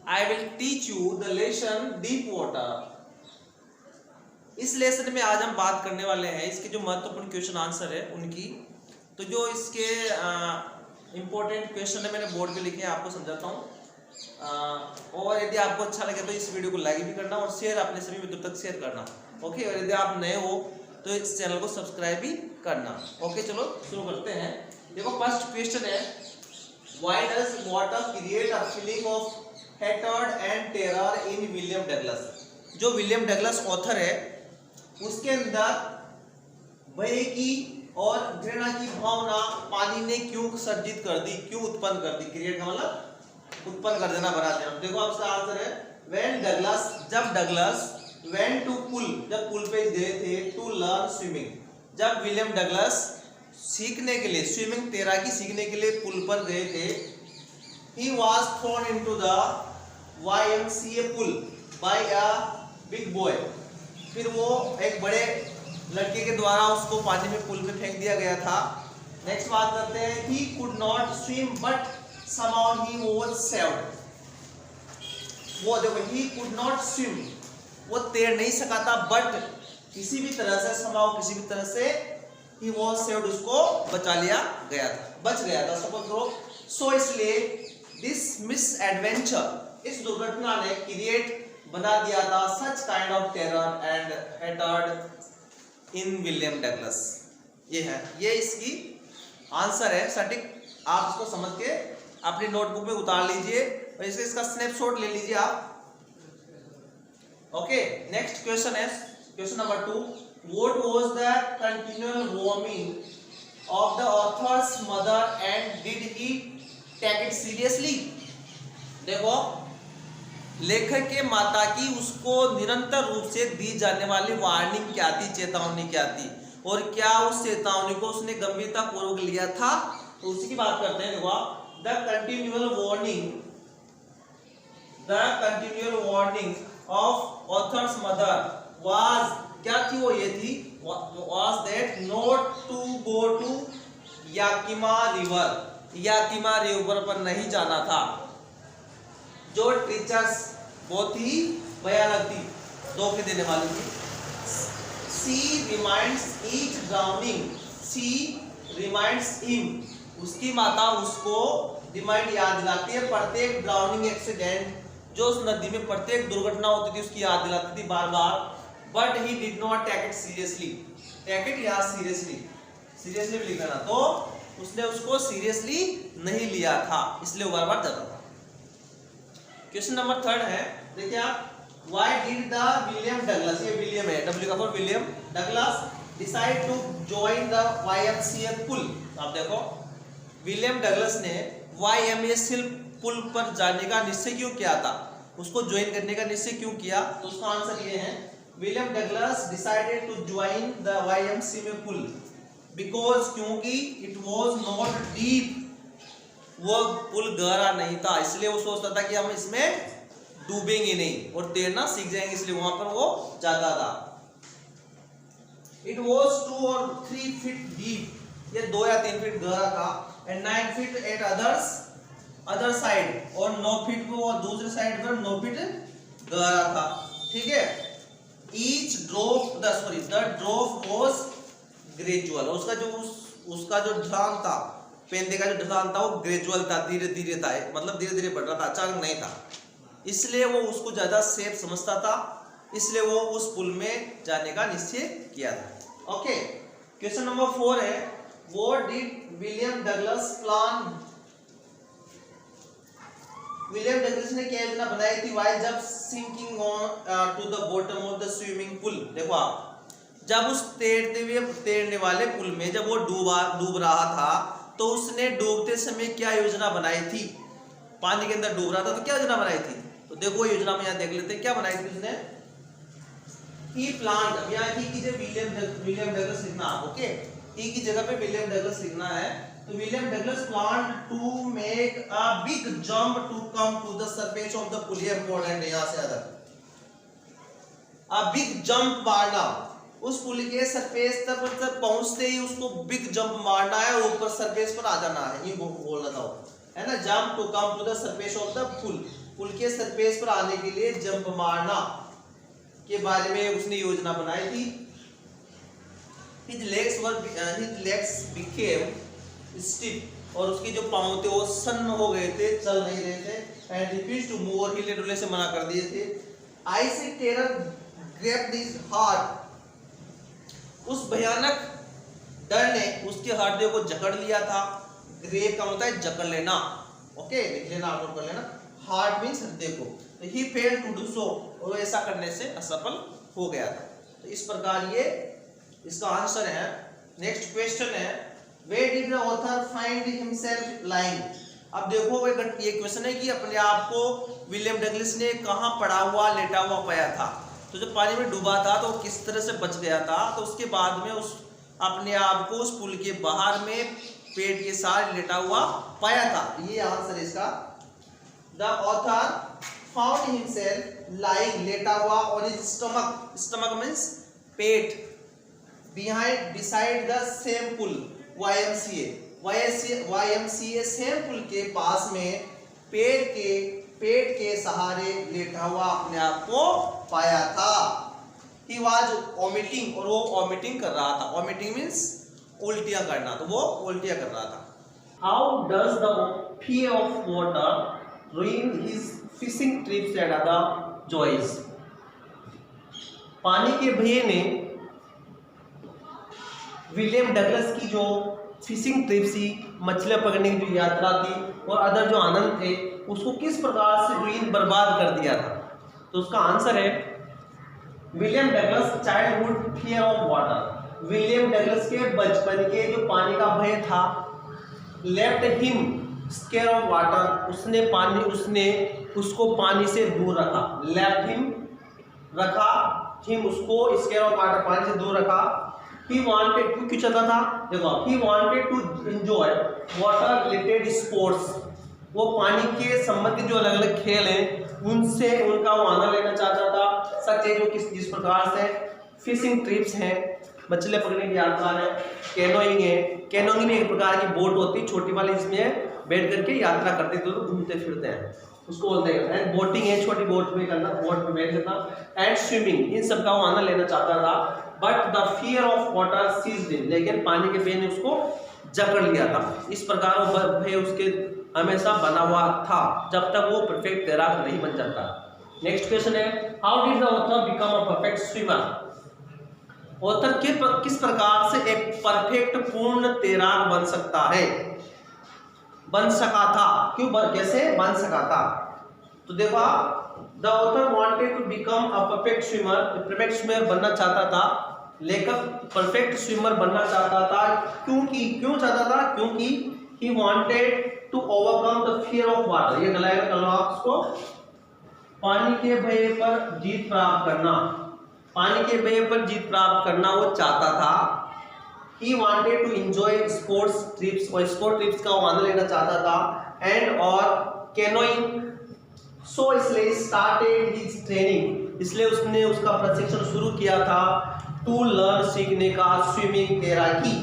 I will teach you the lesson deep water. इस lesson में आज हम बात करने वाले हैं इसके जो महत्वपूर्ण क्वेश्चन आंसर है उनकी। तो जो इसके इम्पोर्टेंट क्वेश्चन है मैंने बोर्ड पे लिखे हैं, आपको समझाता हूँ। और यदि आपको अच्छा लगे तो इस वीडियो को लाइक भी करना और शेयर अपने सभी मित्रों तक शेयर करना। ओके, और यदि आप नए हो तो इस चैनल को सब्सक्राइब भी करना। ओके, चलो शुरू करते हैं। देखो फर्स्ट क्वेश्चन है, why does water create a feeling of hatred and terror in William Douglas. जो विलियम डगलस ऑथर है उसके अंदर भय की और घृणा की भावना पानी ने क्यों सर्जित कर दी, क्यों उत्पन्न कर दी। क्रिएट का मतलब उत्पन्न कर देना, बना देना। देखो अब इसका आंसर है व्हेन डगलस, जब डगलस वेंट टू पुल, जब पुल पे गए थे, टू लर्न स्विमिंग, जब विलियम डगलस सीखने के लिए स्विमिंग तैराकी सीखने के लिए पुल पर गए थे। He was thrown into the YMCA pool by a big boy, फिर वो एक बड़े लड़के के द्वारा उसको पानी में पुल में फेंक दिया गया था। नेक्स्ट बात करते हैं, ही could not swim but somehow he was saved. वो देखो, ही कुड नॉट स्विम, वो तैर नहीं सका था, बट किसी भी तरह से समाव किसी भी तरह से ही वाज सेव्ड, उसको बचा लिया गया था, बच गया था सपोज करो। सो इसलिए दिस मिस एडवेंचर, इस दुर्घटना ने क्रिएट बना दिया था such kind of terror and hatred in William Douglas. ये है, ये इसकी आंसर है सटीक। आप इसको समझ के अपनी नोटबुक में उतार लीजिए और इसका स्नैपशॉट ले लीजिए आप। ओके, नेक्स्ट क्वेश्चन है question number 2, what was the continual roaming of the author's mother and did he take it seriously. देखो, लेखक के माता की उसको निरंतर रूप से दी जाने वाली वार्निंग क्या थी, चेतावनी क्या थी, और क्या उस चेतावनी को उसने गंभीरता पूर्वक लिया था, तो उसी की बात करते हैं। देखो, the continual warning of author's mother was, क्या थी वो, ये थी was that not to go to Yakima river, Yakima river पर नहीं जाना था। जो टीचर्स बहुत ही भयानक थी, धोखे देने वाली थी। सी रिमाइंड्स ईच ड्राउनिंग, सी रिमाइंड्स हिम, उसकी माता उसको रिमाइंड याद दिलाती है प्रत्येक ड्राउनिंग एक्सीडेंट, जो उस नदी में प्रत्येक दुर्घटना होती थी उसकी याद दिलाती थी बार बार। But he did not take it seriously, take it या सीरियसली, सीरियसली भी लिखना, तो उसने उसको सीरियसली नहीं लिया था, इसलिए बार बार जाता था। क्वेश्चन नंबर 3 है, देखिए आप, why did the William Douglas, ये विलियम है, W का for William Douglas, decide to join the YMCA pool. आप देखो, विलियम डगलस ने YMCA पुल पर जाने का निश्चय क्यों किया था, उसको ज्वाइन करने का निश्चय क्यों किया, तो उसका आंसर ये है, William Douglas decided to join the YMCA pool because, क्योंकि इट वाज नॉट डीप, वो पुल गहरा नहीं था, इसलिए वो सोचता था कि हम इसमें डूबेंगे नहीं और तैरना सीख जाएंगे, इसलिए वहां पर वो जाता था। इट वाज 2 और 3 फीट डीप, ये 2 या 3 फीट गहरा था, and 9 feet eight other side, और 9 फीट को और दूसरे साइड पर 9 फीट गहरा था। ठीक है, each drop the drop was gradual, उसका जो ढलान था, पेंदे का जो ढलान था वो ग्रेजुअल था, धीरे धीरे था, मतलब धीरे धीरे बढ़ रहा था, अचानक नहीं था, इसलिए वो उसको ज्यादा सेफ समझता था, इसलिए वो उस पुल में जाने का निश्चय किया था। ओके, क्वेश्चन नंबर 4 है, what did William Douglas plan, William Douglas ने क्या योजना बनाई थी वाइल जब sinking on to the bottom of the swimming pool. देखो आप, जब उस तैरने वाले पुल में जब वो डूब रहा था, तो उसने डूबते समय क्या योजना बनाई थी, पानी के अंदर डूब रहा था तो क्या योजना बनाई थी, तो देखो योजना में यहाँ देख लेते हैं क्या बनाई थी उसने। ही प्लान, अब यहाँ की जगह विलियम डगलस लिखना, ओके, ही की जगह पे विलियम डगलस लिखना है, तो William Douglas plan to make a big jump to come to the surface of the pool, ये इंपॉर्टेंट है, यहाँ से अदर अ बिग जंप मारना, उस पुल के सरफेस तक पहुंचते ही उसको बिग जंप मारना है, ऊपर सरफेस पर आ जाना है, ये बोलना था, है ना, jump to come to the surface of the pool. Pool के सरफेस पर आने के लिए जंप मारना के बारे में उसने योजना बनाई थी। His legs became stiff और उसके जो पांव थे वो सन्न हो गए थे, चल नहीं रहे थे। एंड refused to move और हिले डुलने से मना कर दिए थे। Icy terror gripped his heart, उस भयानक डर ने उसके हृदय को जकड़ लिया था। ग्रेप का होता है जकड़ लेना, ओके लिख लेना, आप नोट कर लेना। हार्ट मीन्स हृदय को। तो he failed to do so, और ऐसा करने से असफल हो गया था। तो इस प्रकार ये इसका आंसर है। नेक्स्ट क्वेश्चन है, where did the author find himself lying. अब देखो ये क्वेश्चन है कि अपने आप को विलियम डगलस ने कहाँ पड़ा हुआ लेटा हुआ पाया था। तो जब पानी में डूबा था तो किस तरह से बच गया था, तो उसके बाद में उस अपने आप को उस पुल के बाहर में पेट के साथ लेटा हुआ पाया था। ये आंसर इसका। The author found himself lying, लेटा हुआ, और हिज स्टमक मीन्स पेट, beside the same pool, YMCA same pool के पास में पेट के सहारे लेटा हुआ अपने आप को पाया था। He was vomiting, और वो वॉमिटिंग कर रहा था। वॉमिटिंग मीन्स उल्टियां करना, तो वो उल्टियां कर रहा था। How does the fear of water ruin his fishing trips and other joys? पानी के भय ने विलियम डगलस की जो फिशिंग ट्रिप थी, मछलियां पकड़ने की जो यात्रा थी और अदर जो आनंद थे, उसको किस प्रकार से रुइन बर्बाद कर दिया था। तो उसका आंसर है William Douglas childhood fear of water. William Douglas के बचपन के जो पानी का भय था, left him scare of water, उसने उसको पानी से दूर रखा। लेफ्ट हिम रखा, हिम उसको स्केयर ऑफ वाटर, पानी से दूर रखा। ही वांटेड टू, क्यों चाहता था, देखो, he wanted to enjoy water related sports, वो पानी के संबंधित जो अलग अलग खेल हैं उनसे उनका वो आनंद लेना चाहता था। सच है जो जिस प्रकार से फिशिंग ट्रिप्स हैं, मछलियां पकड़ने की यात्रा है, कैनोइंग है। कैनोइंग में एक प्रकार की बोट होती है छोटी वाली, जिसमें बैठ करके यात्रा करते तो घूमते फिरते हैं, उसको बोलते हैं। एंड बोटिंग है, छोटी बोट में करना, बोट में बैठ करना। एंड स्विमिंग, इन सब का वो आनंद लेना चाहता था। But the fear of water seized him, लेकिन पानी के भय ने उसको जकड़ लिया था। इस प्रकार वो भय उसके हमेशा बना हुआ था जब तक वो परफेक्ट तैराक नहीं बन जाता। नेक्स्ट क्वेश्चन है, how did the author become a perfect swimmer. Author किस प्रकार से एक परफेक्ट पूर्ण तैराक बन सकता है, बन सका था, क्यों कैसे बन सका था। तो देखो, the author wanted to become a perfect swimmer, perfect swimmer बनना चाहता था। लेखक परफेक्ट स्विमर बनना चाहता था क्यों चाहता था, क्योंकि he wanted to overcome the fear of water। ये गलाएगा कल आपको, पानी के भय पर जीत प्राप्त करना, पानी के भय पर जीत प्राप्त करना वो चाहता था। he wanted to enjoy sports trips, और स्पोर्ट ट्रिप्स का वो आनंद लेना चाहता था। एंड और कैनोइंग, सो इसलिए started his training, इसलिए उसने उसका प्रशिक्षण शुरू किया था। टू लर्न, सीखने का, स्विमिंग, तैराकी।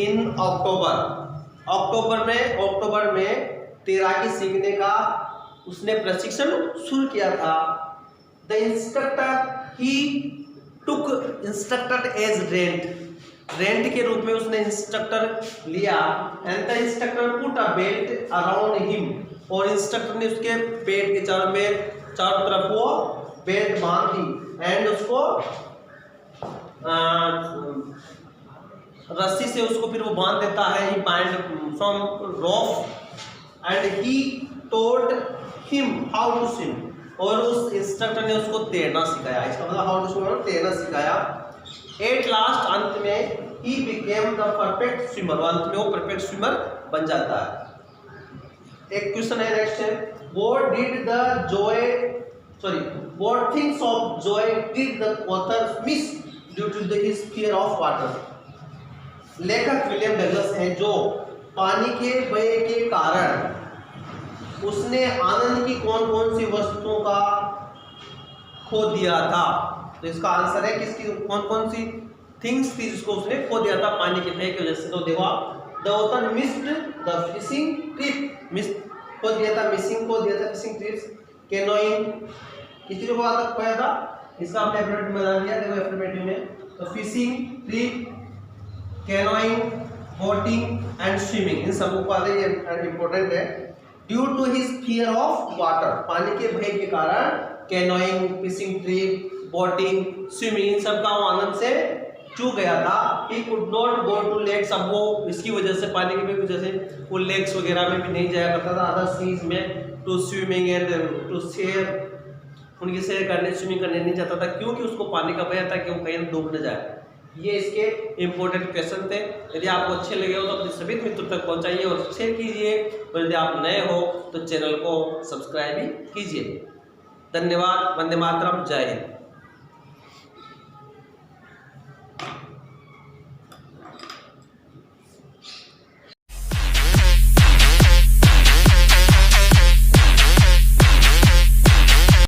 इन अक्टूबर में तैराकी सीखने का उसने प्रशिक्षण शुरू किया था। The instructor he took instructor as rent के रूप में उसने इंस्ट्रक्टर लिया। And the instructor put a belt around him, और इंस्ट्रक्टर ने उसके पेट के चारों तरफ वो बेल्ट बांध दी। एंड उसको रस्सी से उसको फिर वो बांध देता है। He bind from rope and he told him how to swim, और उस इंस्ट्रक्टर ने उसको तैरना सिखाया। इसका मतलब हाउ टू स्विम, तैरना सिखाया। एट लास्ट, अंत में he became the perfect swimmer, अंत में वो परफेक्ट स्विमर बन जाता है। एक क्वेश्चन है नेक्स्ट है, what things of joy did the author miss due to his fear of water। लेखक विलियम डगलस हैं जो पानी के भय के कारण उसने आनंद की कौन कौन सी वस्तुओं का खो दिया था। तो इसका आंसर है किसकी कौन कौन सी थिंग्स थी जिसको उसने खो दिया था पानी के भय की वजह से। तो देखो, the author missed the fishing trip, miss खो दिया था, मिसिंग खो दिया था फिशिंग ट्रिप्स। कैनोइंग, किस चीज को खोया था, इसका हमने एफर्मेटिव में बता दिया। देखो एफर्मेटिव में तो fishing, trip, canoeing, boating and swimming, इन सबको पढ़ा, ये इंपॉर्टेंट है। Due to his fear of water, पानी के भय के कारण canoeing, fishing trip, boating, swimming, इन सब का वो आनंद से चूक गया था। He could not go to lakes, अब वो इसकी वजह से, पानी की वजह से वो लेक्स वगैरह में भी नहीं जाया करता था, अदर सीज में, to swimming and to share, उनकी शेयर करने, स्विमिंग करने नहीं जाता था, क्योंकि उसको पानी का भय था कि वो कहीं डूब न जाए। ये इसके इंपॉर्टेंट क्वेश्चन थे। यदि आपको अच्छे लगे हो तो अपने सभी मित्रों तक पहुंचाइए और शेयर कीजिए, और यदि आप नए हो तो चैनल को सब्सक्राइब भी कीजिए। धन्यवाद। वंदे मातरम। जय हिंद।